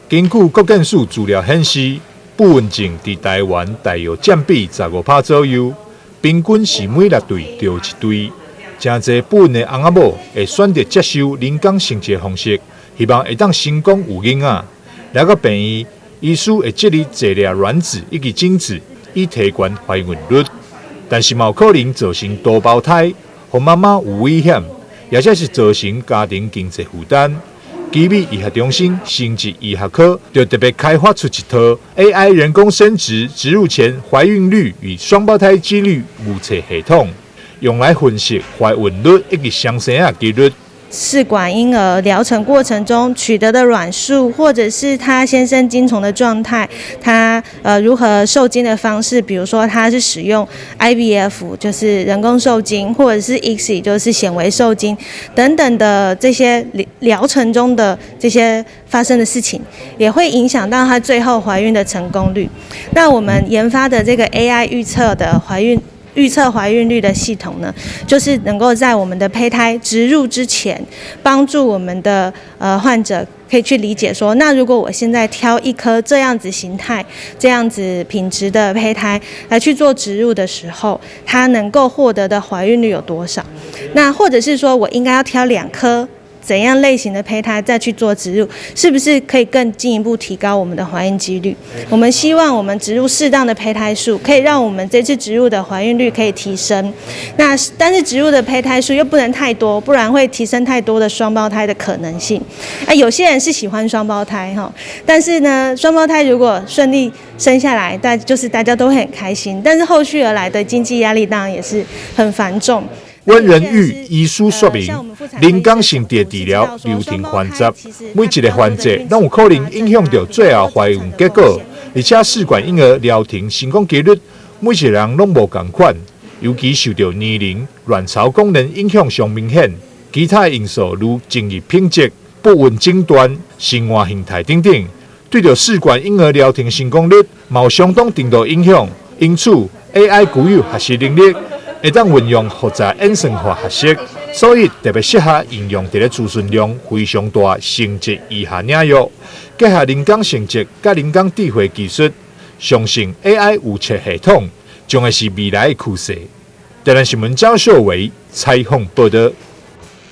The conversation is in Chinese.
根据国健署资料显示，不孕症在台湾大约占比15%左右，平均是每6对就1对。真侪不孕的翁仔某会选择接受人工生殖方式，希望会当成功有囡仔。了个病院，医师会建立质量卵子以及精子，以提高怀孕率。但是嘛有可能造成多胞胎，让妈妈有危险，也者是造成家庭经济负担。基美医学中心生殖医学科就特别开发出一套 AI 人工生殖植入前怀孕率与双胞胎几率预测系统，用来分析怀孕率以及双生的几率。试管婴儿疗程过程中取得的卵数，或者是他先生精虫的状态，他如何受精的方式，比如说他是使用 IVF 就是人工受精，或者是 ICSI 就是显微受精等等的这些疗程中的这些发生的事情，也会影响到他最后怀孕的成功率。那我们研发的这个 AI 预测怀孕率的系统呢，就是能够在我们的胚胎植入之前，帮助我们的患者可以去理解说，那如果我现在挑一颗这样子形态、这样子品质的胚胎来去做植入的时候，它能够获得的怀孕率有多少？那或者是说我应该要挑2颗怎样类型的胚胎再去做植入，是不是可以更进一步提高我们的怀孕几率？我们希望我们植入适当的胚胎数，可以让我们这次植入的怀孕率可以提升。那但是植入的胚胎数又不能太多，不然会提升太多的双胞胎的可能性。有些人是喜欢双胞胎哈，但是呢，双胞胎如果顺利生下来，大家都会很开心，但是后续而来的经济压力当然也是很繁重。阮仁宇医师说明，人工生殖治疗流程繁杂，每一个环节拢有可能影响到最后怀孕结果，而且试管婴儿疗程成功几率，每一个人拢无同款，尤其受到年龄、卵巢功能影响上明显，其他因素如精液品质、不孕诊断、生活形态等等，对着试管婴儿疗程成功率有相当程度影响。因此 ，AI 具有学习能力。会当运用复杂演算法学习，所以特别适合应用在资讯量非常大生殖医学领域，结合人工生殖甲人工智慧技术，相信 AI 预测系统将会是未来的趋势。台南新闻张秀伟采访报道。